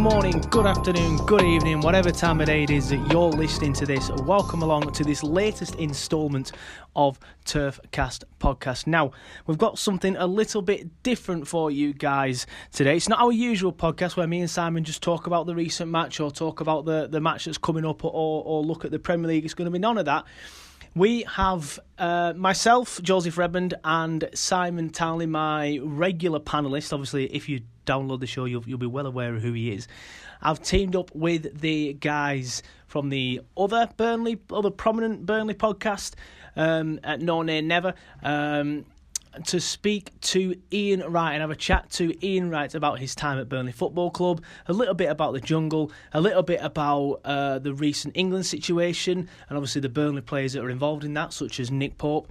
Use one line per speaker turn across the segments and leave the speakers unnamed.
morning, good afternoon, good evening, whatever time of day it is that you're listening to this. Welcome along to this latest instalment of TurfCast podcast. Now, we've got something a little bit different for you guys today. It's not our usual podcast where me and Simon just talk about the recent match or talk about the match that's coming up or look at the Premier League. It's going to be none of that. We have myself, Joseph Redmond, and Simon Townley, my regular panellist. Obviously, if you download the show, you'll be well aware of who he is. I've teamed up with the guys from the other prominent Burnley podcast, at No Nay Never, to speak to Ian Wright and have a chat to Ian Wright about his time at Burnley Football Club, a little bit about the jungle, a little bit about the recent England situation, and obviously the Burnley players that are involved in that, such as Nick Pope,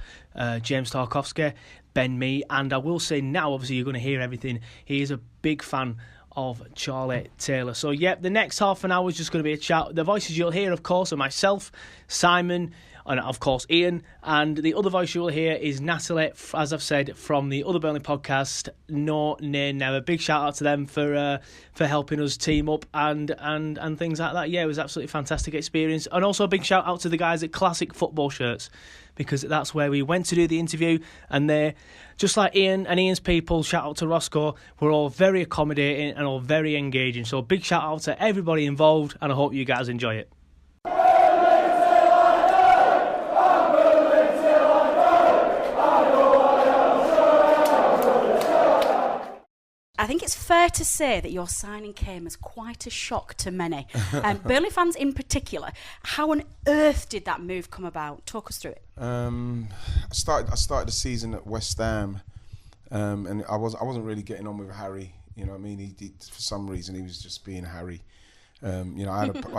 James Tarkowski, Ben Mee, and I will say now, obviously you're going to hear everything, he is a big fan of Charlie Taylor. So the next half an hour is just going to be a chat. The voices you'll hear, of course, are myself, Simon, and of course Ian, and the other voice you will hear is Natalie, as I've said, from the other Burnley podcast, No Nay Never. Big shout out to them for helping us team up and things like that. Yeah, it was absolutely fantastic experience. And also a big shout out to the guys at Classic Football Shirts, because that's where we went to do the interview, and they, just like Ian and Ian's people, shout out to Roscoe, were all very accommodating and all very engaging. So big shout out to everybody involved, and I hope you guys enjoy it.
I think it's fair to say that your signing came as quite a shock to many. Burnley fans in particular. How on earth did that move come about? Talk us through it.
I started the season at West Ham, and I wasn't really getting on with Harry. You know what I mean? He for some reason he was just being Harry. I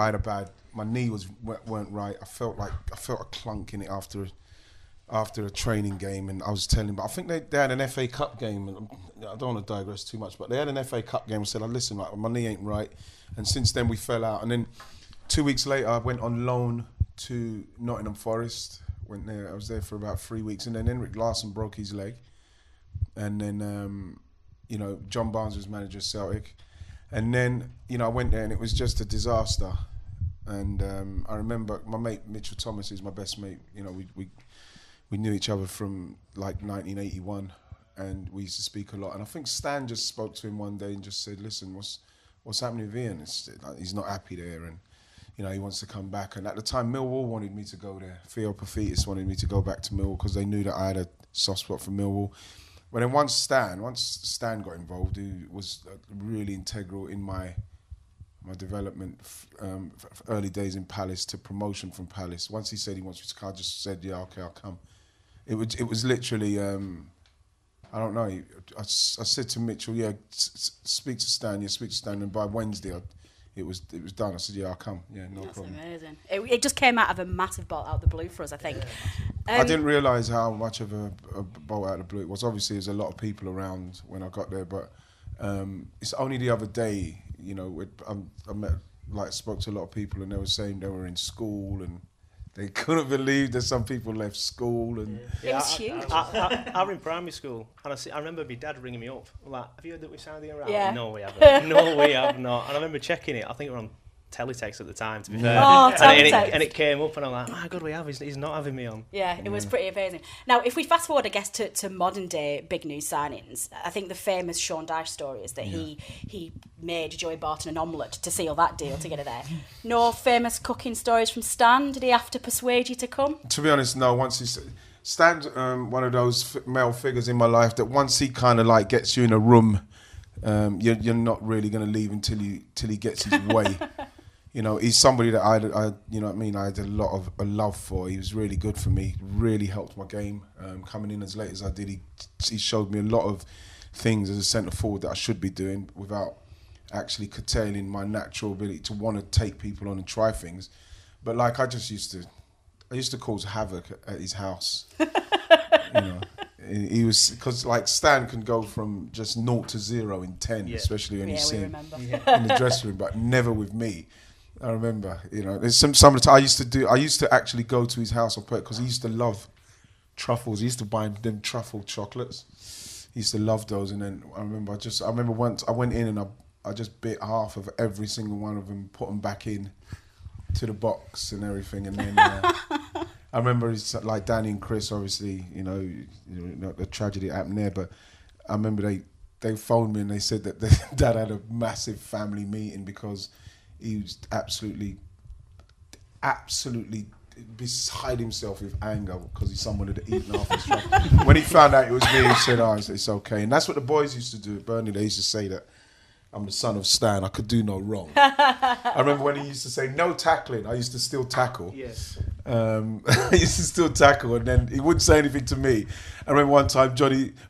had a bad. My knee weren't right. I felt a clunk in it after a training game, and I was telling him, but I think they had an FA Cup game, and I don't want to digress too much, but they had an FA Cup game and said, listen, like, my knee ain't right, and since then we fell out, and then 2 weeks later I went on loan to Nottingham Forest, I was there for about 3 weeks, and then Henrik Larsson broke his leg, and then John Barnes was manager of Celtic, and then I went there and it was just a disaster, and I remember my mate Mitchell Thomas is my best mate, we knew each other from like 1981, and we used to speak a lot. And I think Stan just spoke to him one day and just said, "Listen, what's happening with Ian? He's not happy there, and he wants to come back." And at the time, Millwall wanted me to go there. Theo Pafitis wanted me to go back to Millwall because they knew that I had a soft spot for Millwall. But then once Stan got involved, who was really integral in my development, early days in Palace to promotion from Palace. Once he said he wants me to come, I just said, "Yeah, okay, I'll come." It was literally, I don't know. I said to Mitchell, "Yeah, speak to Stan." And by Wednesday, it was done. I said, "Yeah, I'll come. Yeah, no problem."
That's amazing. It just came out of a massive bolt out of the blue for us, I think. Yeah.
I didn't realise how much of a bolt out of the blue it was. Obviously, there's a lot of people around when I got there, but it's only the other day, I met, spoke to a lot of people, and they were saying they were in school and they couldn't believe that some people left school. And
it was huge.
I was in primary school, and I remember my dad ringing me up, like, "Have you heard that we signed Ian Wright?"
Yeah.
No, we haven't. No, we have not. And I remember checking it. I think we were on teletext at the time, to be fair.
Oh, teletext.
And it came up, and I'm like, "My God, we have. He's not having me on."
Yeah, it was pretty amazing. Now, if we fast forward, I guess, to modern day big news signings, I think the famous Sean Dyche story is that he made Joey Barton an omelette to seal that deal to get it there. No famous cooking stories from Stan? Did he have to persuade you to come?
To be honest, no. Stan's one of those male figures in my life that once he kind of gets you in a room, you're not really going to leave until he gets his way. He's somebody that I had a lot of a love for. He was really good for me, really helped my game. Coming in as late as I did, he showed me a lot of things as a centre forward that I should be doing without actually curtailing my natural ability to want to take people on and try things. But I used to cause havoc at his house. He was, because Stan can go from just 0 to 0 in 10, especially when you see him in the dressing room, but never with me. I remember, there's some of the time I used to actually go to his house on purpose because he used to love truffles. He used to buy them truffle chocolates. He used to love those. And then I remember once I went in and I just bit half of every single one of them, put them back in to the box and everything, and then I remember it's like Danny and Chris, obviously, the tragedy happened there, but I remember they phoned me and they said that their dad had a massive family meeting because he was absolutely beside himself with anger because someone had eaten off his truck. When he found out it was me, he said, it's okay. And that's what the boys used to do at Burnley. They used to say that I'm the son of Stan, I could do no wrong. I remember when he used to say, no tackling, I used to still tackle.
Yes.
I used to still tackle, and then he wouldn't say anything to me. I remember one time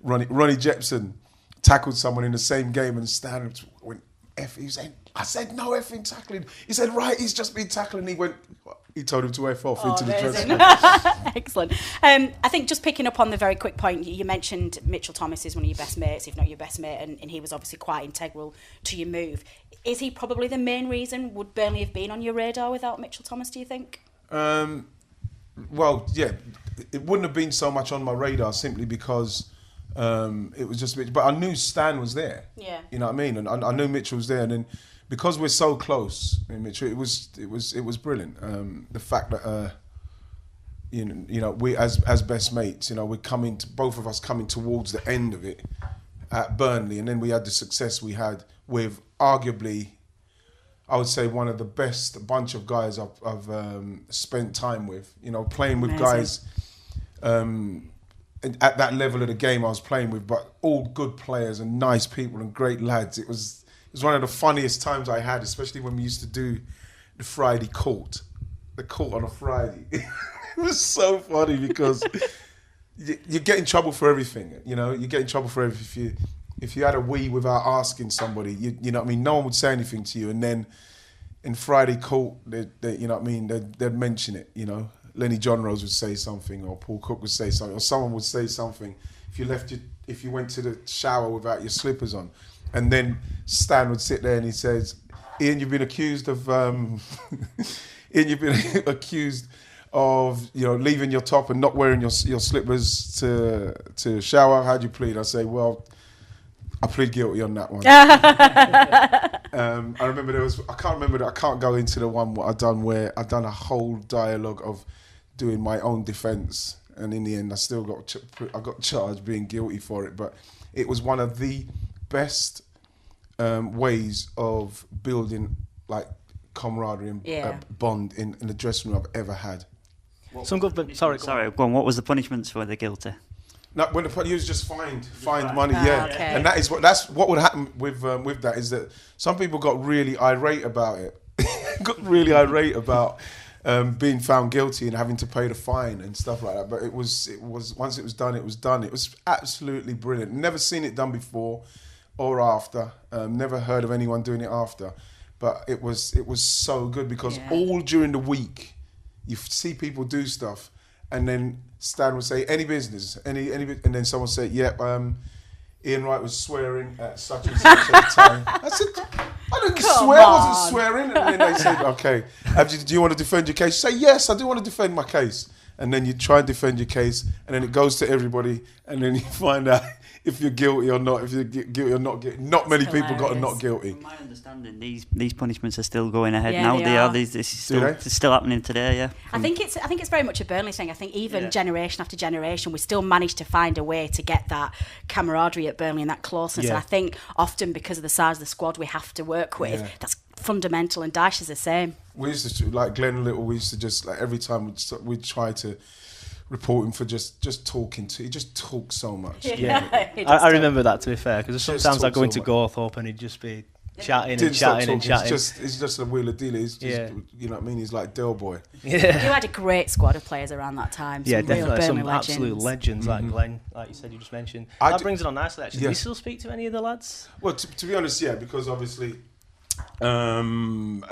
Ronnie Jepson tackled someone in the same game, and Stan went, F, he was saying, I said no effing tackling. He said, right, he's just been tackling. He told him to F off into the dressing room.
Excellent. I think just picking up on the very quick point, you mentioned Mitchell Thomas is one of your best mates, if not your best mate, and he was obviously quite integral to your move. Is he probably the main reason? Would Burnley have been on your radar without Mitchell Thomas, do you think?
Well, yeah, it wouldn't have been so much on my radar simply because it was just, but I knew Stan was there.
Yeah.
You know what I mean? And I knew Mitchell was there, and then because we're so close, Mitchell, it was brilliant. The fact that we as best mates, we're both of us coming towards the end of it at Burnley, and then we had the success we had with arguably, I would say, one of the best bunch of guys I've spent time with. Playing with
Amazing.
guys at that level of the game I was playing with, but all good players and nice people and great lads. It was one of the funniest times I had, especially when we used to do the Friday court. The court on a Friday. It was so funny because you get in trouble for everything. You get in trouble for everything. If you had a wee without asking somebody, you know what I mean? No one would say anything to you. And then in Friday court, you know what I mean? They'd mention it, Lenny John Rose would say something, or Paul Cook would say something, or someone would say something. If you went to the shower without your slippers on, and then Stan would sit there and he says, "Ian, you've been accused of leaving your top and not wearing your slippers to shower. How'd you plead?" I say, "Well, I plead guilty on that one." I remember I can't go into the one what I've done where I've done a whole dialogue of doing my own defence, and in the end I still got charged being guilty for it. But it was one of the best ways of building like camaraderie and bond in the dressing room I've ever had.
Sorry.
Go on. What was the punishments for the guilty?
No, when he was just fined money, yeah.
Okay.
And that's what would happen with that is that some people got really irate about it. Got really irate about being found guilty and having to pay the fine and stuff like that. But it was once it was done, it was done. It was absolutely brilliant. Never seen it done before or after. Never heard of anyone doing it after. But it was so good because all during the week you see people do stuff, and then Stan would say, any business, any, and then someone said, Ian Wright was swearing at such and such at the time. I said, I didn't swear, I wasn't swearing. And then they said, okay, do you want to defend your case? You say, yes, I do want to defend my case. And then you try and defend your case, and then it goes to everybody, and then you find out if you're guilty or not, if you're guilty or not guilty. Not many people got a not guilty.
From my understanding, these punishments are still going ahead
Yeah,
now.
they are.
This is still happening today. Yeah.
I think it's very much a Burnley thing. I think even generation after generation, we still manage to find a way to get that camaraderie at Burnley and that closeness.
Yeah.
And I think often because of the size of the squad we have to work with, that's fundamental. And Dyche is the same.
We used to, like Glenn Little, we used to just, like every time we'd try to report him for just talking to. He just talks so much.
Yeah, I remember that, to be fair, because sometimes I go into Gawthorpe and he'd just be chatting and chatting.
He's just a wheeler dealer. He's just, you know what I mean? He's like Del Boy.
You had a great squad of players around that time. Some
definitely.
Real
Some
Burnley
absolute legends like Glenn, like you said, you just mentioned. That brings it on nicely, actually. Do you still speak to any of the lads?
Well, to be honest, yeah, because obviously Tranmere.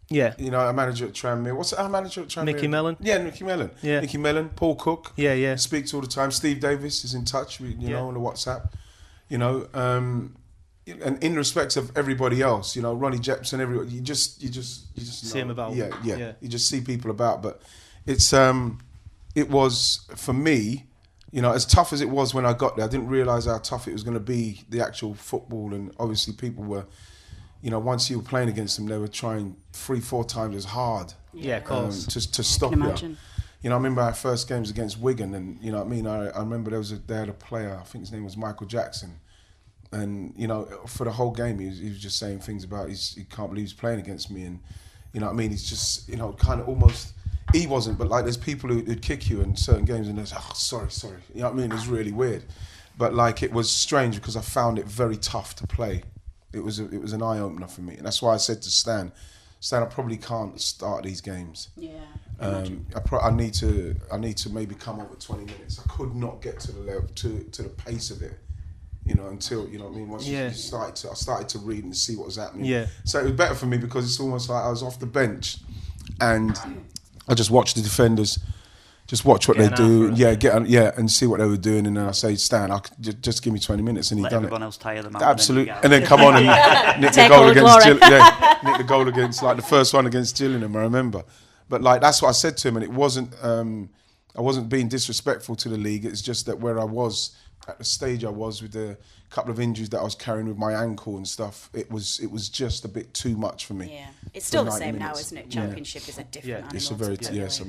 Yeah.
You know, our manager at Tranmere. What's our manager at Tranmere?
Nicky Mellon.
Yeah, Nicky Mellon.
Yeah.
Nicky Mellon, Paul Cook.
Yeah.
Speaks all the time. Steve Davis is in touch, on the WhatsApp. And in respect of everybody else, Ronnie Jepson, everybody, you just
see him about.
Yeah. You just see people about, but it was for me, you know, as tough as it was when I got there, I didn't realise how tough it was going to be, the actual football. And obviously people were, you know, once you were playing against them, they were trying 3-4 times as hard.
Yeah, of course.
To stop you. You know, I remember our first games against Wigan, and you know what I mean. I remember they had a player. I think his name was Michael Jackson, and you know, for the whole game, he was just saying things about he can't believe he's playing against me, and you know what I mean. He's just, you know, kind of almost. He wasn't, but like there's people who'd kick you in certain games, and they're like, oh, sorry. You know what I mean? It's really weird, but like it was strange because I found it very tough to play. It was an eye opener for me, and that's why I said to Stan, I probably can't start these games.
Yeah.
I need to maybe come up with 20 minutes. I could not get to the level to the pace of it, you know, until, you know what I mean. Once I started to read and see what was happening. Yeah. So it was better for me because it's almost like I was off the bench, and I just watched the defenders, just watch what they do, and see what they were doing, and then I say, Stan, just give me 20 minutes, and he done it.
Everyone else tire them out.
Absolutely, and then come on and nick the goal against nick the goal against, like the first one against Gillingham, I remember. But like that's what I said to him, and it wasn't. I wasn't being disrespectful to the league. It's just that where I was at the stage I was with the couple of injuries that I was carrying with my ankle and stuff, it was just a bit too much for me.
Yeah, it's still the same now, isn't it? Championship is a different animal.
It's a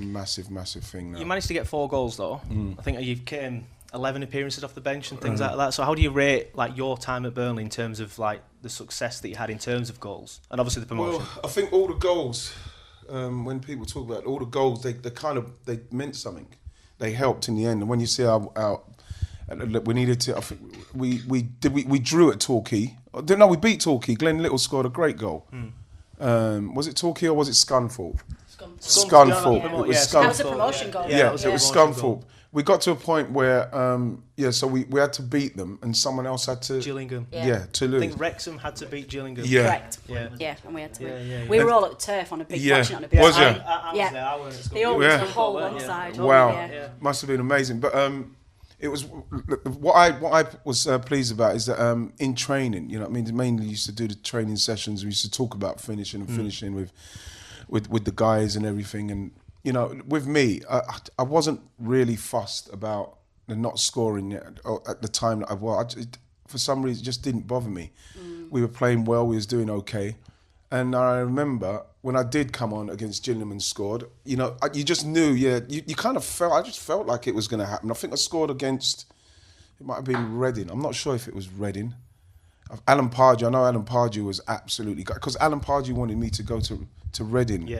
massive thing now.
You managed to get 4 goals though. I think you came 11 appearances off the bench and things like that. So how do you rate like your time at Burnley in terms of like the success that you had in terms of goals and obviously the promotion?
Well, I think all the goals. When people talk about all the goals, they meant something. They helped in the end. And when you see our we needed to. I think we drew at Torquay. No, we beat Torquay. Glenn Little scored a great goal. Was it Torquay or was it Scunthorpe? Scunthorpe. It was Scunthorpe.
That was a promotion goal.
Yeah, it was Scunthorpe. We got to a point where, so we had to beat them, and someone else had to.
Gillingham.
To lose.
I think Wrexham had to beat Gillingham.
Yeah.
Correct.
Yeah,
and we had to. We were all at the turf on a big watching on a big.
Was you?
I was there. I went at school.
They all went to the whole one side.
Wow, must have been amazing. But it was what I was pleased about is that in training, you know what I mean, mainly used to do the training sessions. We used to talk about finishing with the guys and everything. And you know, with me, I wasn't really fussed about the not scoring at the time that I was. For some reason, it just didn't bother me. We were playing well. We was doing okay. And I remember when I did come on against Gillingham and scored, you know, you just knew, you kind of felt, I just felt like it was going to happen. I think I scored against, it might have been Reading. I'm not sure if it was Reading. Alan Pardew, I know Alan Pardew was absolutely, because Alan Pardew wanted me to go to Reading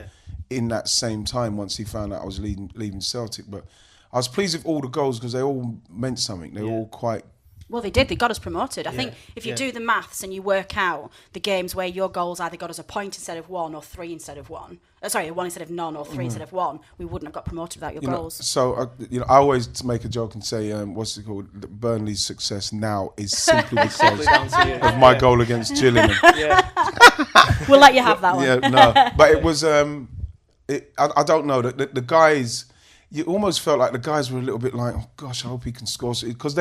in that same time once he found out I was leaving Celtic. But I was pleased with all the goals because they all meant something. They were all quite...
Well, they did. They got us promoted. I think if you do the maths and you work out the games where your goals either got us a point instead of 1 or 3 instead of 1, 1 instead of none or 3 instead of 1, we wouldn't have got promoted without your goals.
So, I always make a joke and say, what's it called? Burnley's success now is simply because of my goal against Gillingham.
We'll let you have that one.
Yeah, no. But it was, I don't know, the guys... You almost felt like the guys were a little bit like, oh gosh, I hope he can score. Because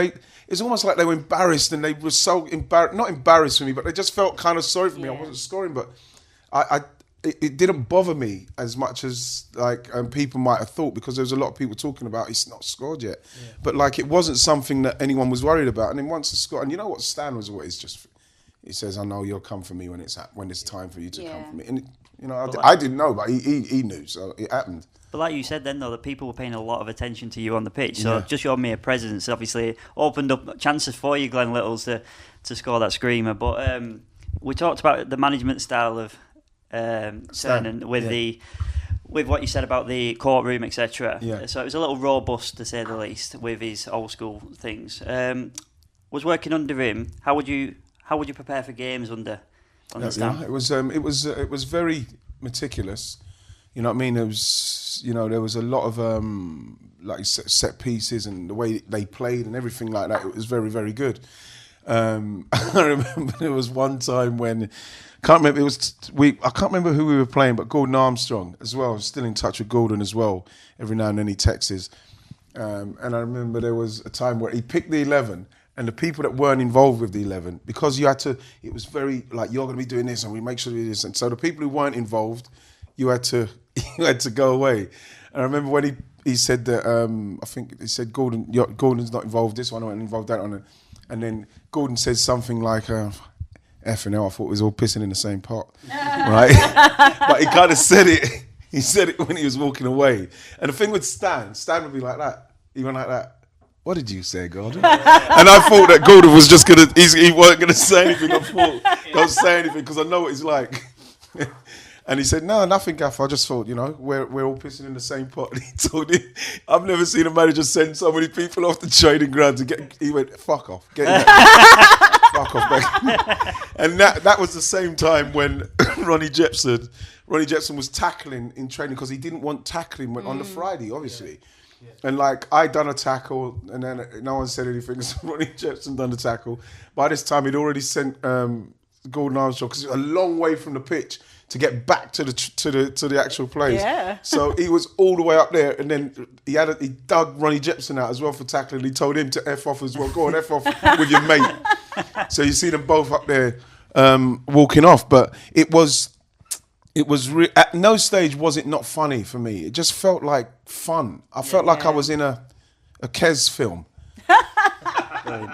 it's almost like they were embarrassed, and they were so not embarrassed for me, but they just felt kind of sorry for me. I wasn't scoring, but it didn't bother me as much as like people might have thought, because there was a lot of people talking about he's not scored yet. Yeah. But like it wasn't something that anyone was worried about. And then once he scored, and you know what Stan was always just, he says, I know you'll come for me when it's time for you to come for me. And you know, I didn't know, but he knew, so it happened.
But like you said then, though, that people were paying a lot of attention to you on the pitch. So just your mere presence obviously opened up chances for you, Glenn Littles, to score that screamer. But we talked about the management style of Cernan with what you said about the courtroom, etc. Yeah. So it was a little robust, to say the least, with his old school things. Was working under him. How would you prepare for games under Stan?
It was very meticulous. You know what I mean? There was a lot of like set pieces and the way they played and everything like that. It was very, very good. I remember there was one time when I can't remember who we were playing, but Gordon Armstrong as well. I was still in touch with Gordon as well. Every now and then he texts. And I remember there was a time where he picked the 11. And the people that weren't involved with the 11, because you had to, it was very like, you're going to be doing this and we make sure you do this. And so the people who weren't involved, you had to go away. And I remember when he said that I think he said Gordon's not involved this one or involved that one, and then Gordon said something like, "Effing hell, I thought we was all pissing in the same pot," right? But he kind of said it. He said it when he was walking away. And the thing with Stan would be like that. He went like that. "What did you say, Gordon?" And I thought that Gordon was just he wasn't gonna say anything. I thought, don't say anything because I know what he's like. And he said, "No, nothing, Gaff. I just thought, we're all pissing in the same pot." And he told him, "I've never seen a manager send so many people off the training ground to get." He went, "Fuck off, get in there." Fuck off, back. And that was the same time when Ronnie Jepson was tackling in training because he didn't want tackling on the Friday, obviously. Yeah. And I done a tackle, and then no one said anything. So Ronnie Jepson done the tackle. By this time, he'd already sent Gordon Armstrong because it was a long way from the pitch to get back to the actual place. Yeah. So he was all the way up there, and then he dug Ronnie Jepson out as well for tackling. He told him to F off as well. Go on, F off with your mate. So you see them both up there walking off, but it was at no stage was it not funny for me. It just felt like fun. I felt like I was in a Kes film.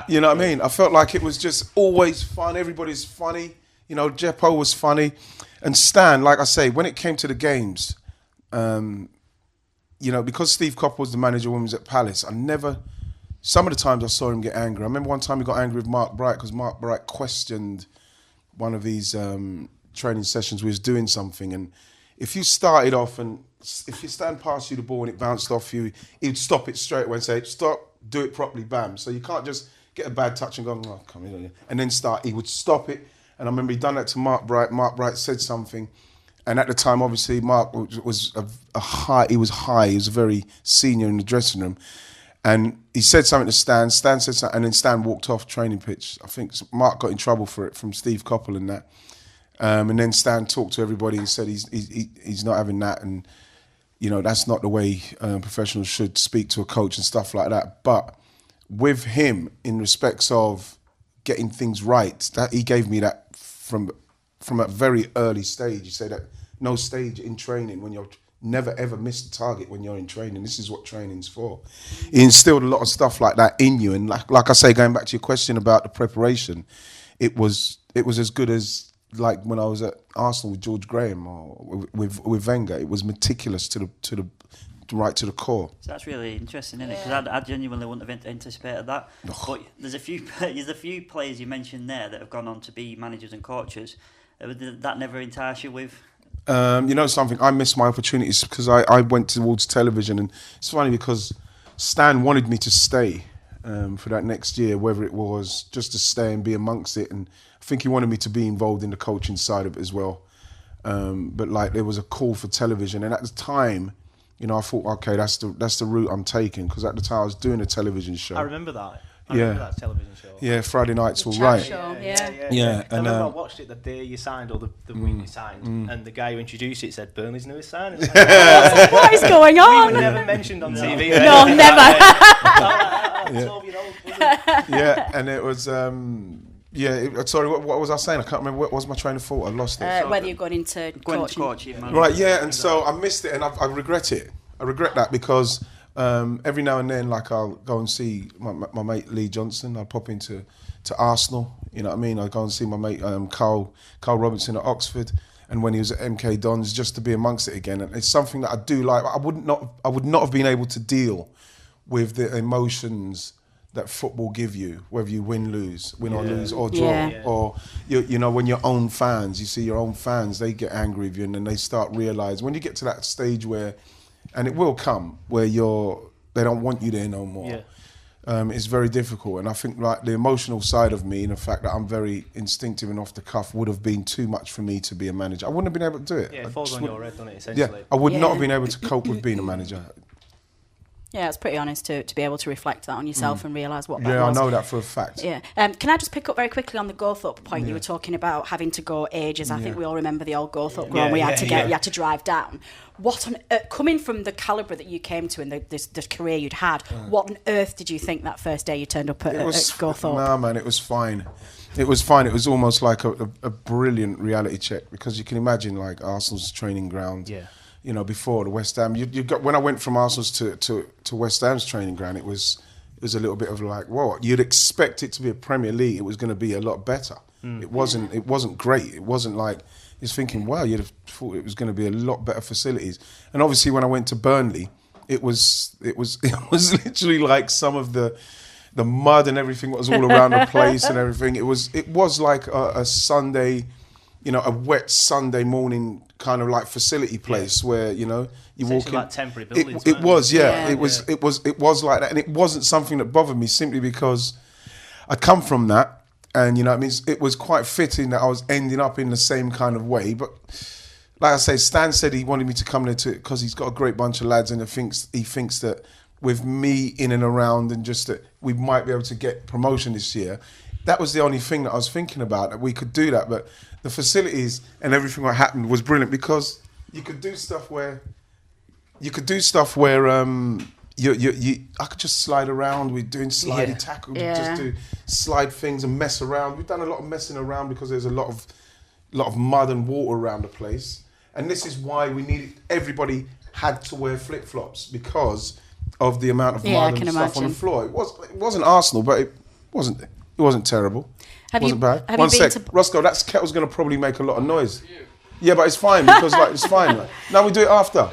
You know what I mean? I felt like it was just always fun. Everybody's funny. Jeppo was funny. And Stan, like I say, when it came to the games, because Steve Coppell was the manager when he was at Palace, some of the times I saw him get angry. I remember one time he got angry with Mark Bright because Mark Bright questioned one of these training sessions we was doing something, and if you started off and if you stand past you the ball and it bounced off you, he'd stop it straight away and say, "Stop, do it properly, bam." So you can't just get a bad touch and go, "Oh, come here," and then start. He would stop it. And I remember he'd done that to Mark Bright. Mark Bright said something, and at the time, obviously, Mark was high. He was very senior in the dressing room, and he said something to Stan. Stan said something, and then Stan walked off training pitch. I think Mark got in trouble for it from Steve Coppell and that. And then Stan talked to everybody and said he's not having that, and that's not the way professionals should speak to a coach and stuff like that. But with him, in respects of getting things right, that he gave me that from a very early stage. You say that no stage in training when you're never ever miss the target when you're in training. This is what training's for. He instilled a lot of stuff like that in you, and like I say, going back to your question about the preparation, it was as good as like when I was at Arsenal with George Graham or with Wenger. It was meticulous to the right to the core.
So that's really interesting, isn't it? Because I genuinely wouldn't have anticipated that. But there's a few players you mentioned there that have gone on to be managers and coaches. Did that never entice you with?
Something, I missed my opportunities because I went towards television, and it's funny because Stan wanted me to stay for that next year, whether it was just to stay and be amongst it, and I think he wanted me to be involved in the coaching side of it as well. But there was a call for television, and at the time, I thought, okay, that's the route I'm taking, because at the time I was doing a television show.
I remember that. I remember that television show.
Yeah, Friday nights were right.
Yeah. And I watched it the day you signed, or the week you signed, and the guy who introduced it said, "Burnley's newest signing."
What is going on?
We were never mentioned on TV.
No, never.
Yeah, and it was. Sorry, what was I saying? I can't remember. What was my train of thought? I lost it.
Whether you're going into coaching.
Right, yeah, and so I missed it, and I regret it. I regret that because every now and then, I'll go and see my mate Lee Johnson. I'll pop into Arsenal, you know what I mean? I'll go and see my mate Carl Robinson at Oxford, and when he was at MK Dons, just to be amongst it again. And it's something that I do like. I would not have been able to deal with the emotions that football give you, whether you win or lose or draw, or when your own fans, you see your own fans, they get angry with you, and then they start realising when you get to that stage where, and it will come, where they don't want you there no more. Yeah. It's very difficult, and I think the emotional side of me, and the fact that I'm very instinctive and off the cuff, would have been too much for me to be a manager. I wouldn't have been able to do it.
Yeah, it falls on your head, doesn't it? Essentially.
Yeah, I would not have been able to cope with being a manager.
Yeah, it's pretty honest to be able to reflect that on yourself and realise what that was.
Yeah, I know that for a fact.
Yeah. Can I just pick up very quickly on the Gowthorpe point? You were talking about having to go ages. I think we all remember the old Gowthorpe ground where you had to drive down. What on earth, coming from the calibre that you came to and the career you'd had, what on earth did you think that first day you turned up at Gowthorpe?
No, man, it was fine. It was fine. It was almost like a brilliant reality check, because you can imagine Arsenal's training ground. Yeah. before the West Ham. You got when I went from Arsenal's to West Ham's training ground, it was a little bit of like, whoa, you'd expect it to be a Premier League. It was going to be a lot better. It wasn't great. It wasn't like, you're thinking, wow, you'd have thought it was going to be a lot better facilities. And obviously when I went to Burnley, it was literally like some of the mud and everything was all around the place and everything. It was like a Sunday, a wet Sunday morning kind of like facility place where, you walk in.
Like temporary buildings.
It was, yeah. It was like that. And it wasn't something that bothered me simply because I come from that. And, it was quite fitting that I was ending up in the same kind of way. But like I say, Stan said he wanted me to come there because he's got a great bunch of lads and he thinks that with me in and around and just that we might be able to get promotion this year. That was the only thing that I was thinking about, that we could do that. But the facilities and everything that happened was brilliant because you could do stuff where I could just slide around. We're doing slidey tackle, just do slide things and mess around. We've done a lot of messing around because there's a lot of mud and water around the place. And this is why everybody had to wear flip-flops because of the amount of mud and stuff on the floor. It wasn't Arsenal, but it wasn't terrible. It wasn't bad. One sec, Roscoe, that kettle's going to probably make a lot of noise. Yeah, but it's fine because it's fine. Now we do it after.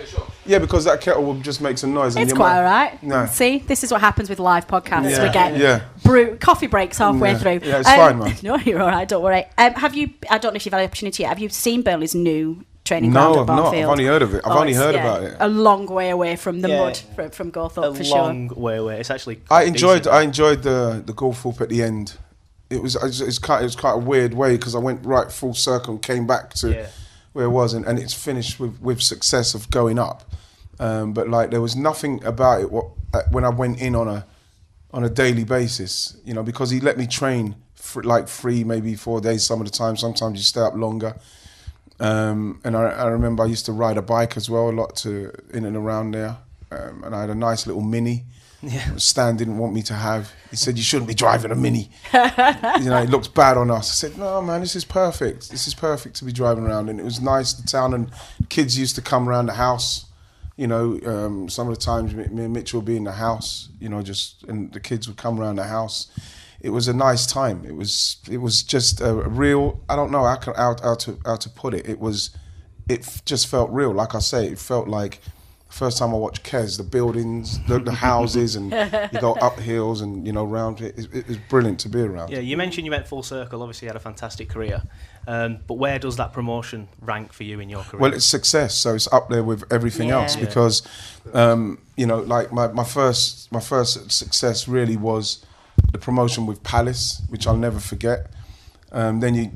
Yeah, because that kettle will just make some noise.
It's quite all right. No. See, this is what happens with live podcasts. We get coffee breaks halfway through.
Yeah, it's fine, man.
No, you're all right. Don't worry. I don't know if you've had the opportunity yet. Have you seen Burnley's new training ground at Barnfield?
No, I've only heard of it. I've only heard about it.
A long way away from the mud from Gawthorpe, for sure.
A long way away. It's actually.
I enjoyed the Gawthorpe at the end. It's quite a weird way because I went right full circle and came back to where it was, and it's finished with success of going up. But like there was nothing about it when I went in on a daily basis, because he let me train for like 3, maybe 4 days some of the time. Sometimes you stay up longer. And I remember I used to ride a bike as well a lot in and around there. And I had a nice little Mini. Yeah. Stan didn't want me to have. He said, you shouldn't be driving a Mini. It looks bad on us. I said, no, man, this is perfect. This is perfect to be driving around. And it was nice, the town, and kids used to come around the house. Some of the times me and Mitchell would be in the house, and the kids would come around the house. It was a nice time. It was just a real, I don't know how to put it. It just felt real. Like I say, it felt like the first time I watched Kes, the buildings, the houses, and you go up hills and, around it. It was brilliant to be around.
Yeah, you mentioned you went full circle. Obviously, you had a fantastic career. But where does that promotion rank for you in your career?
Well, it's success, so it's up there with everything else because, like my first success really was the promotion with Palace, which I'll never forget. Then you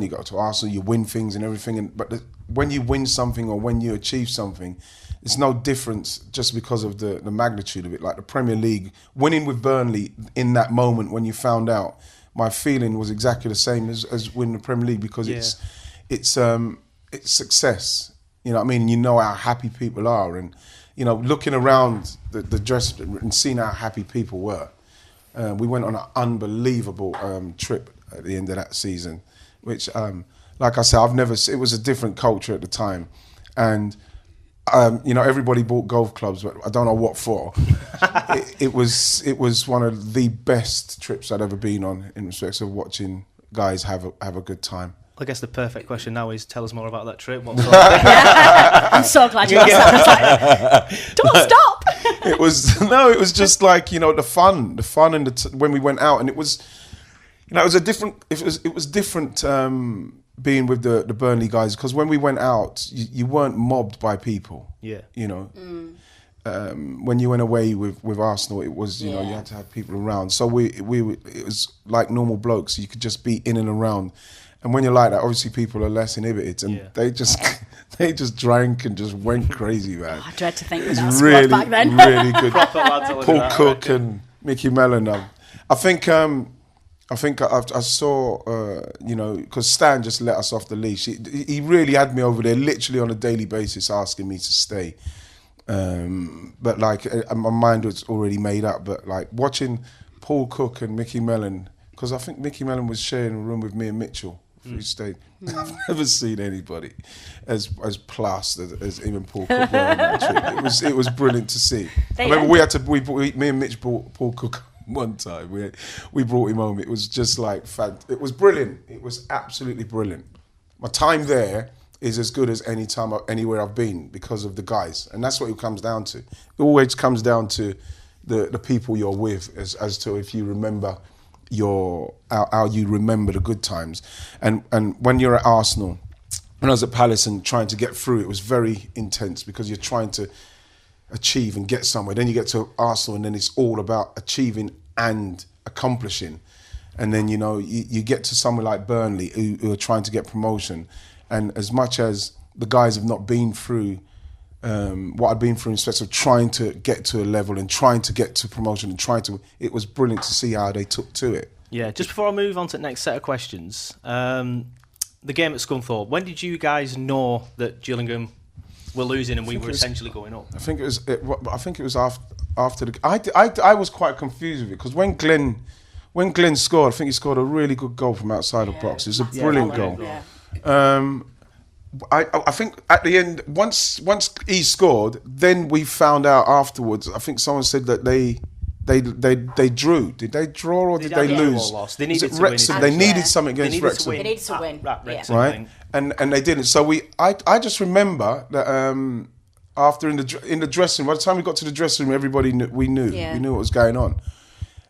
go to Arsenal, you win things and everything, but when you win something or when you achieve something, it's no difference just because of the magnitude of it. Like the Premier League, winning with Burnley in that moment when you found out, my feeling was exactly the same as winning the Premier League because it's success. You know what I mean? And you know how happy people are, and looking around the dressing room and seeing how happy people were. We went on an unbelievable trip at the end of that season, which, like I said, it was a different culture at the time, and everybody bought golf clubs, but I don't know what for. It was one of the best trips I'd ever been on in respect of watching guys have a good time.
I guess the perfect question now is, tell us more about that trip.
I'm so glad you asked that. Don't stop.
It was just like, the fun and when we went out, and it was different being with the Burnley guys, because when we went out, you weren't mobbed by people. Yeah. When you went away with Arsenal, it was you had to have people around. So it was like normal blokes. You could just be in and around. And when you're like that, obviously people are less inhibited, and they just drank and just went crazy, man.
I dread to think that was really, back then.
Really good. Paul Cook and Mickey Mellon. I think I saw, because Stan just let us off the leash. He really had me over there, literally on a daily basis, asking me to stay. But like, my mind was already made up. But like watching Paul Cook and Mickey Mellon, because I think Mickey Mellon was sharing a room with me and Mitchell Free State. I've never seen anybody as plastered as even Paul Cook were on that trip. It was brilliant to see. I remember me and Mitch brought Paul Cook one time. We brought him home. It was just like it was brilliant. It was absolutely brilliant. My time there is as good as any time anywhere I've been because of the guys, and that's what it comes down to. It always comes down to the people you're with, as to if you remember how you remember the good times. And when you're at Arsenal, when I was at Palace and trying to get through, it was very intense because you're trying to achieve and get somewhere. Then you get to Arsenal and then it's all about achieving and accomplishing. And then, you get to somewhere like Burnley who are trying to get promotion. And as much as the guys have not been through what I'd been through in respect of trying to get to a level and trying to get to promotion and it was brilliant to see how they took to it.
Yeah, just before I move on to the next set of questions, the game at Scunthorpe, when did you guys know that Gillingham were losing and we were essentially going up?
I think it was after the... I was quite confused with it because when Glenn scored, I think he scored a really good goal from outside the box. It was a brilliant goal. Yeah. I think at the end, once he scored, then we found out afterwards. I think someone said that they drew. Did they draw or did they lose?
They needed to win.
They needed something against
Wrexham.
Wrexham.
They needed to win.
Right? And they didn't. So I just remember that after in the dressing room, by the time we got to the dressing room, everybody we knew what was going on.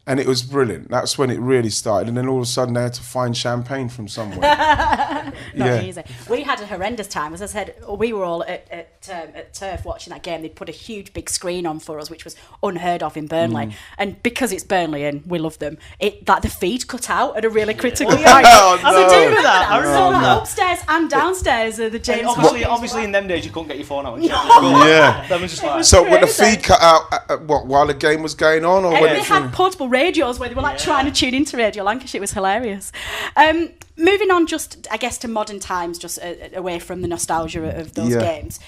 And it was brilliant. That's when it really started. And then all of a sudden they had to find champagne from somewhere.
Not easy. We had a horrendous time. As I said, we were all at Turf watching that game. They'd put a huge big screen on for us, which was unheard of in Burnley. And because it's Burnley and we love them, the feed cut out at a really critical point.
I remember that. I remember that.
Upstairs and downstairs are the James.
Obviously, in them days you couldn't get your phone out and check.
That
was just like.
So when the feed cut out, while the game was going on, or when
they had portable radios where they were trying to tune into Radio Lancashire. It was hilarious. Moving on, just I guess to modern times, just away from the nostalgia of those games.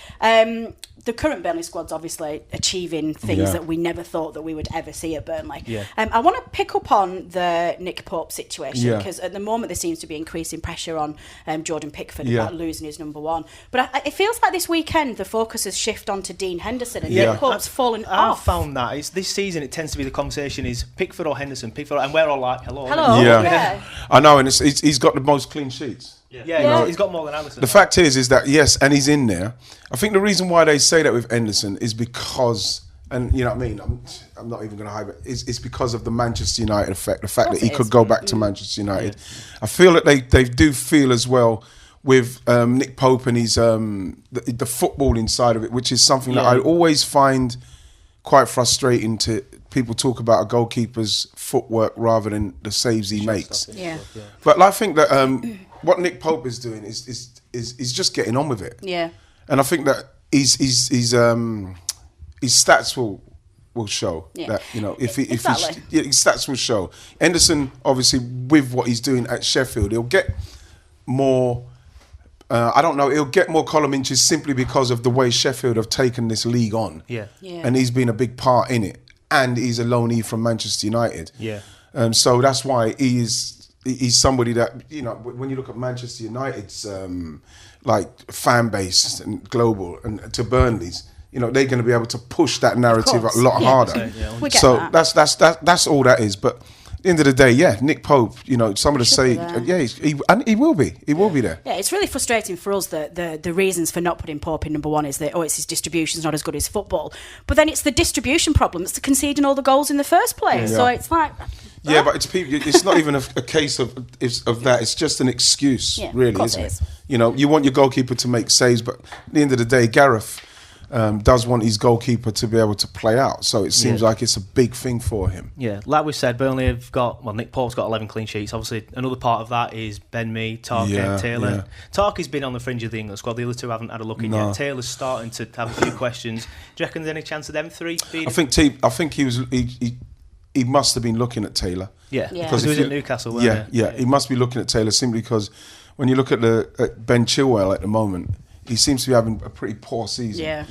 The current Burnley squad's obviously achieving things that we never thought that we would ever see at Burnley. I want to pick up on the Nick Pope situation because at the moment there seems to be increasing pressure on Jordan Pickford about losing his number one. But it feels like this weekend the focus has shifted onto Dean Henderson and Nick Pope's fallen off.
I've found that this season it tends to be the conversation is Pickford or Henderson, and we're all like, hello.
Yeah. I know, and he's got the most clean sheets.
He's got more than Alisson.
The fact is that yes, and he's in there. I think the reason why they say that with Henderson is because, and you know what I mean, I'm not even going to hide it. It's because of the Manchester United effect. The fact that he could go back to Manchester United. I feel that they do feel as well with Nick Pope and his the footballing side of it, which is something that I always find quite frustrating to people talk about a goalkeeper's footwork rather than the saves he makes. But I think that what Nick Pope is doing is just getting on with it. And I think that his stats will show that, you know, if his stats will show. Henderson, obviously, with what he's doing at Sheffield, he'll get more. I don't know. He'll get more column inches simply because of the way Sheffield have taken this league on. And he's been a big part in it. And he's a loanee from Manchester United. So that's why he's somebody that, you know, when you look at Manchester United's like fan base and global and to Burnley's, you know, they're going to be able to push that narrative a lot harder. So that's all that is. But at the end of the day, Nick Pope, you know, some of the say, he will be there.
Yeah, it's really frustrating for us that the reasons for not putting Pope in number one is that, it's his distribution's not as good as football. But then it's the distribution problem that's conceding all the goals in the first place. So it's like...
Yeah, but it's not even a case of that. It's just an excuse, really, isn't it? You know, you want your goalkeeper to make saves, but at the end of the day, Gareth does want his goalkeeper to be able to play out. So it seems like it's a big thing for him. Yeah,
like we said, Burnley have got, Nick Pope's got 11 clean sheets. Obviously, another part of that is Ben Mee, Tarky, Taylor. Tarky's been on the fringe of the England squad. The other two haven't had a look in yet. Taylor's starting to have a few questions. Do you reckon there's any chance of them three?
I think he must have been looking at Taylor.
Because he was at Newcastle, wasn't he?
He must be looking at Taylor simply because when you look at Ben Chilwell at the moment, he seems to be having a pretty poor season.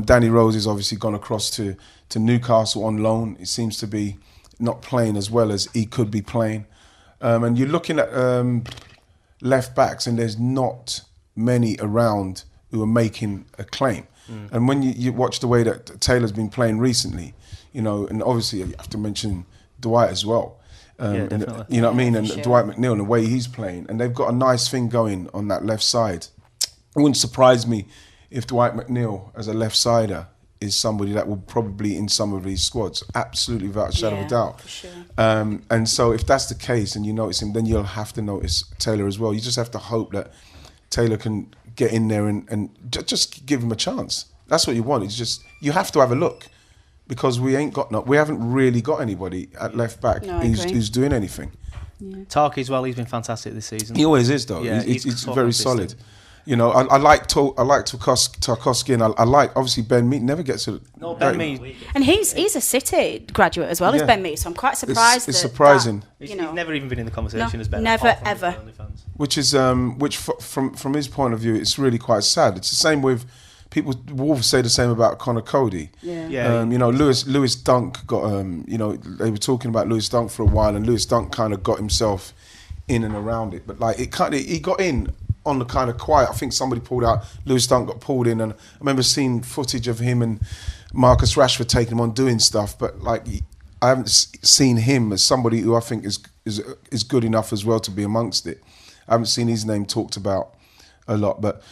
Danny Rose has obviously gone across to Newcastle on loan. He seems to be not playing as well as he could be playing. And you're looking at left backs, and there's not many around who are making a claim. And when you watch the way that Taylor's been playing recently, you know, and obviously you have to mention Dwight as well.
Definitely.
You know what I mean? And
sure.
Dwight McNeil and the way he's playing. And they've got a nice thing going on that left side. It wouldn't surprise me if Dwight McNeil as a left-sider is somebody that will probably in some of these squads, absolutely without a shadow of a doubt.
For sure.
And so if that's the case and you notice him, then you'll have to notice Taylor as well. You just have to hope that Taylor can get in there and just give him a chance. That's what you want. It's just, you have to have a look, because we haven't really got anybody at left back who's doing anything.
Tarky as well, he's been fantastic this season.
He always is, though.
Yeah,
he's very solid. You know, I like Tarkowski, and I like, obviously, Ben Mee never gets a...
No, Ben Mee.
And he's a City graduate as well as Ben Mee, so I'm quite surprised.
It's surprising.
He's never even been in the conversation as Ben.
Never, ever.
Which is, from his point of view, it's really quite sad. It's the same with people. Wolves say the same about Connor Cody.
Yeah.
You know, Lewis Dunk got. You know, they were talking about Lewis Dunk for a while, and Lewis Dunk kind of got himself in and around it. But like, he got in on the kind of quiet. I think somebody pulled out. Lewis Dunk got pulled in, and I remember seeing footage of him and Marcus Rashford taking him on doing stuff. But like, I haven't seen him as somebody who I think is good enough as well to be amongst it. I haven't seen his name talked about a lot, but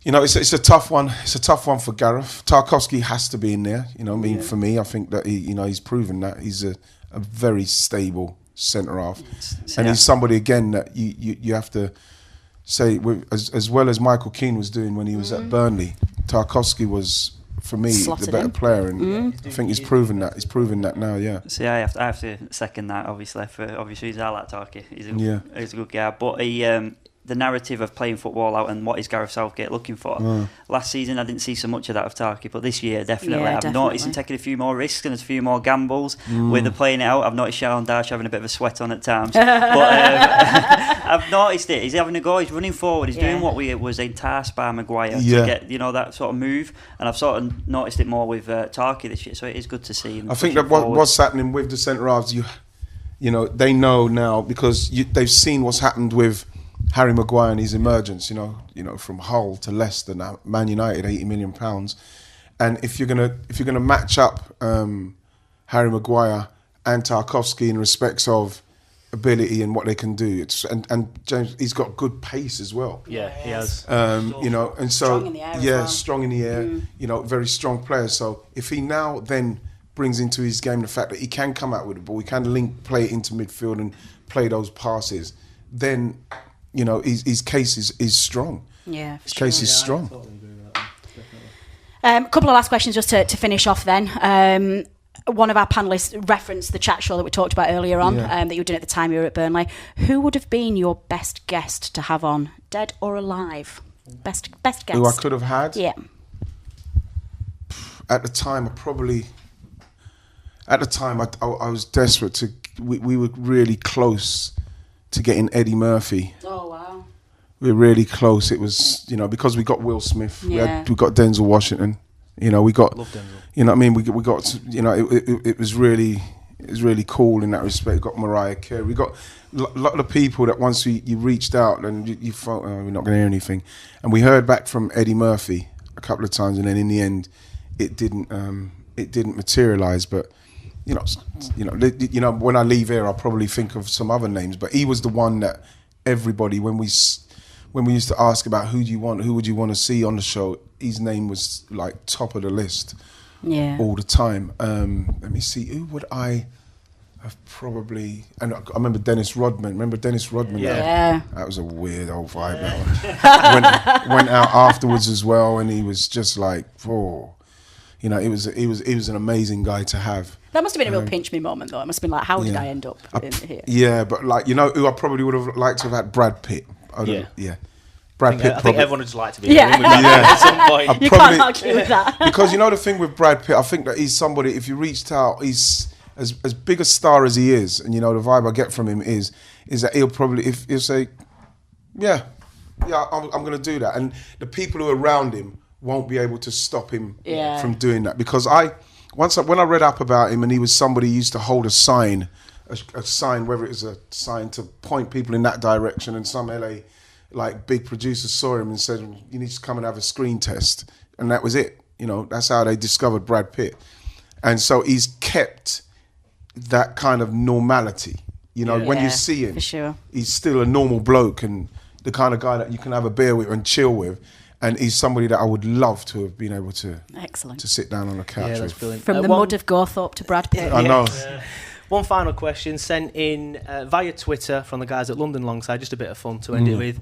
you know, it's a tough one. It's a tough one for Gareth. Tarkowski has to be in there. You know, for me, I think that he's proven that he's a very stable centre half, and he's somebody again that you have to say, as well as Michael Keane was doing when he was at Burnley, Tarkowski was, for me,
Slotted
the better
in.
player, and I think he's proven that. He's proven that now, yeah.
See, I have to second that, obviously. For obviously, he's I like Tarky. He's a good guy, but the narrative of playing football out and what is Gareth Southgate looking for. Last season, I didn't see so much of that of Tarky, but this year, definitely. I've noticed him taking a few more risks and a few more gambles with the playing it out. I've noticed Sharon Dash having a bit of a sweat on at times, but I've noticed it. He's having a go. He's running forward. He's doing what was enticed by Maguire to get that sort of move, and I've sort of noticed it more with Tarky this year. So it is good to see him.
I think that what's happening with the centre halves, you know, they know now because they've seen what's happened with Harry Maguire and his emergence, you know, from Hull to Leicester now, Man United, £80 million, and if you're gonna match up Harry Maguire and Tarkowski in respects of ability and what they can do, and James, he's got good pace as well.
Yeah, he has.
You know, and so
strong in the air as well.
strong in the air. You know, very strong player. So if he now then brings into his game the fact that he can come out with the ball, he can play it into midfield and play those passes, then, you know, his case is strong.
Yeah,
his case is strong.
I totally agree with that, definitely.
A couple of last questions just to finish off then. One of our panellists referenced the chat show that we talked about earlier on, that you were doing at the time you were at Burnley. Who would have been your best guest to have on, dead or alive? Best guest.
Who I could have had?
Yeah.
At the time, I was desperate to. We were really close to getting Eddie Murphy.
Oh wow.
We were really close. It was, you know, because we got Will Smith, we got Denzel Washington. You know, we got.
Love Denzel.
You know what I mean? We got. You know, it was really cool in that respect. We got Mariah Carey. We got a lot of people that once you reached out and you thought, oh, we're not going to hear anything, and we heard back from Eddie Murphy a couple of times, and then in the end, it didn't materialise. But you know, when I leave here, I'll probably think of some other names. But he was the one that everybody, when we used to ask about who would you want to see on the show, his name was like top of the list.
Yeah.
All the time. Let me see. Who would I have probably? And I remember Dennis Rodman. Remember Dennis Rodman?
Yeah.
That was a weird old vibe. That one. Went out afterwards as well, and he was just like, oh, you know, he was an amazing guy to have.
That must have been a real pinch me moment, though. It must have been like, how did I end up in here?
Yeah, but like, you know, who I probably would have liked to have had? Brad Pitt. Brad Pitt.
I think everyone would just like to be in the room with Brad Pitt at some point.
You can't argue with that.
Because you know the thing with Brad Pitt, I think that he's somebody, if you reached out, he's as big a star as he is, and you know the vibe I get from him is that he'll probably, if he'll say, I'm going to do that, and the people who are around him won't be able to stop him from doing that. Because when I read up about him, and he was somebody who used to hold a sign, whether it was a sign to point people in that direction, and some LA like big producers saw him and said, "You need to come and have a screen test," and that was it. You know, that's how they discovered Brad Pitt, and so he's kept that kind of normality. You know, when you see him,
for sure,
he's still a normal bloke and the kind of guy that you can have a beer with and chill with. And he's somebody that I would love to have been able to sit down on a couch
that's
with.
brilliant.
From the mud of Gawthorpe to Brad Pitt.
I know.
One final question sent in via Twitter from the guys at London Longside, just a bit of fun to end it with.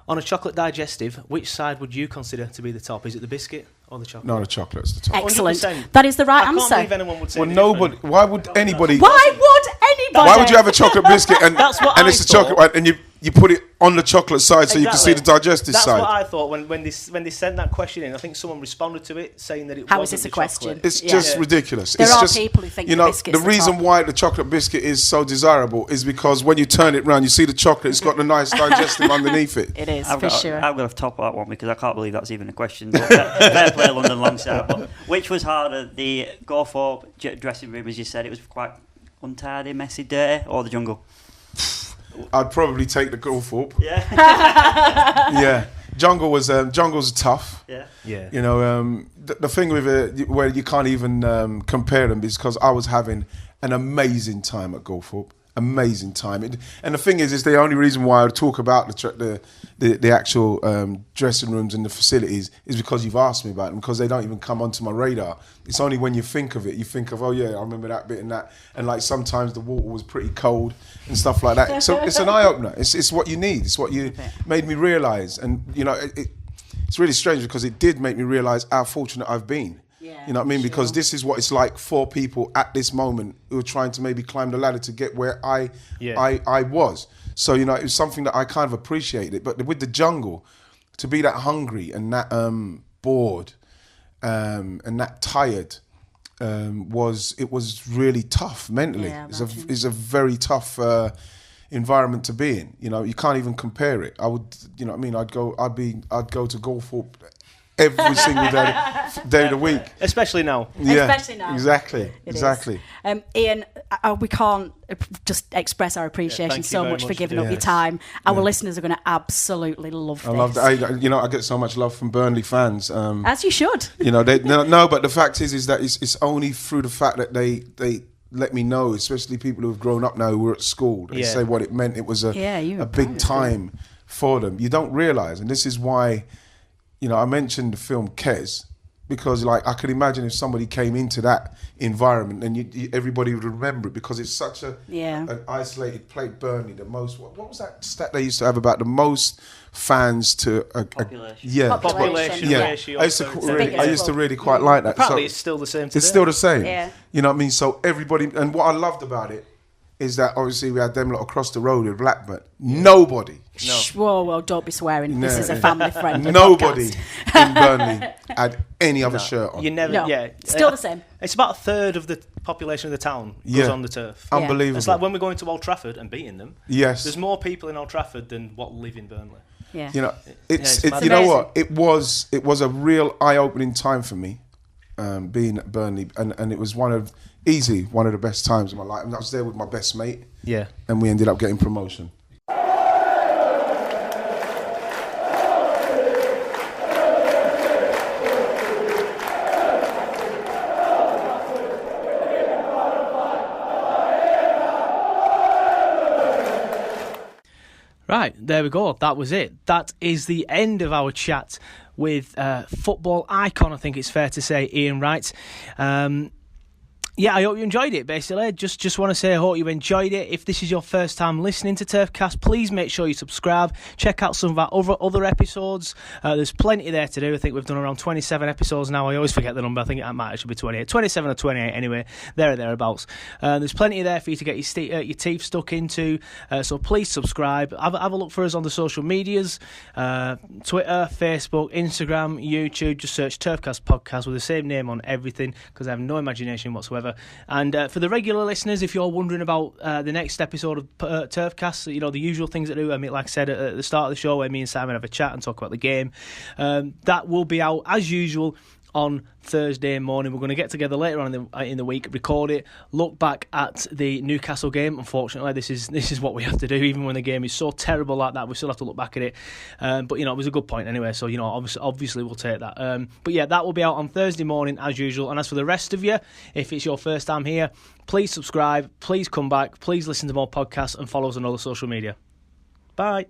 On a chocolate digestive, which side would you consider to be the top? Is it the biscuit or the chocolate?
No, the chocolate's the top.
Excellent.
100%.
That is the right
I
answer.
can't believe anyone would say
Well,
different.
nobody. Why would anybody?
Why would anybody?
Why would you have a chocolate biscuit and
That's what
and
I
it's a
thought.
chocolate one and you put it on the chocolate side so you can see the digestive
That's
side?
what I thought when they sent that question in. I think someone responded to it saying that it
How
wasn't
is this
the
a question?
chocolate.
It's just ridiculous.
There
it's
are
just,
people who think
you
the
know,
biscuit's
the
the
reason
top.
why the chocolate biscuit is so desirable is because when you turn it round, you see the chocolate. It's got the nice digestive underneath it.
It is,
I've
for
got,
sure.
I've got to top that one because I can't believe that's even a question. But fair play, London Longside. But which was harder, the Gawthorpe dressing room, as you said, it was quite untidy, messy, dirty, or the jungle?
I'd probably take the Gawthorpe.
Yeah.
Yeah, jungle's tough.
Yeah.
You know, the thing with it where you can't even compare them is because I was having an amazing time at Gawthorpe. Amazing time. And the thing is the only reason why I talk about the actual dressing rooms and the facilities is because you've asked me about them, because they don't even come onto my radar. It's only when you think of it, you think of, oh yeah, I remember that bit and that. And like sometimes the water was pretty cold and stuff like that. So it's an eye-opener. It's what you need. It's what you made me realise. And, you know, it's really strange because it did make me realise how fortunate I've been. You know what I mean? Because this is what it's like for people at this moment who are trying to maybe climb the ladder to get where I was. So, you know, it was something that I kind of appreciated. But with the jungle, to be that hungry and that bored and that tired was really tough mentally. It's a very tough environment to be in. You know, you can't even compare it. I would, you know what I mean? I'd go to Gawthorpe every single day of the week.
Especially now.
Yeah,
Especially now.
Exactly.
Ian, we can't just express our appreciation so much for giving up your time. Our listeners are going to absolutely love this.
I love that. You know, I get so much love from Burnley fans.
As you should.
You know, but the fact is that it's only through the fact that they let me know, especially people who have grown up now who were at school. They say what it meant. It was a big time for them. You don't realise, and this is why. You know, I mentioned the film Kes because, like, I could imagine if somebody came into that environment and everybody would remember it because it's such an isolated place. Burnley, the most. What was that stat they used to have about the most fans to
population?
Population ratio.
I used to really quite like that.
Apparently, it's still the same today.
It's still the same.
Yeah.
You know what I mean? So everybody, and what I loved about it is that obviously we had them lot across the road with Blackburn. Nobody.
Whoa, don't be swearing. This is a family-friendly
Nobody
podcast.
in Burnley had any other shirt on.
You never,
Still the same.
It's about a third of the population of the town goes on the turf.
Unbelievable.
It's like when we're going to Old Trafford and beating them.
Yes.
There's more people in Old Trafford than what live in Burnley.
Yeah.
You know,
it's
you know what? It was a real eye-opening time for me, being at Burnley, and it was one of the best times of my life. I was there with my best mate.
Yeah.
And we ended up getting promotion.
Right, there we go. That was it. That is the end of our chat with football icon, I think it's fair to say, Ian Wright. Yeah, I hope you enjoyed it, basically. Just want to say I hope you enjoyed it. If this is your first time listening to TurfCast, please make sure you subscribe. Check out some of our other episodes. There's plenty there to do. I think we've done around 27 episodes now. I always forget the number. I think it might actually be 28. 27 or 28 anyway. There or thereabouts. There's plenty there for you to get your teeth stuck into. So please subscribe. Have a look for us on the social medias. Twitter, Facebook, Instagram, YouTube. Just search TurfCast Podcast with the same name on everything because I have no imagination whatsoever. And for the regular listeners, if you're wondering about the next episode of TurfCast, you know, the usual things that do, I mean, like I said at the start of the show where me and Simon have a chat and talk about the game, that will be out as usual on Thursday morning. We're going to get together later on in the week, record it, look back at the Newcastle game. Unfortunately, this is what we have to do, even when the game is so terrible like that. We still have to look back at it. But it was a good point anyway. So obviously we'll take that. But yeah, that will be out on Thursday morning as usual. And as for the rest of you, if it's your first time here, please subscribe, please come back, please listen to more podcasts, and follow us on all the social media. Bye.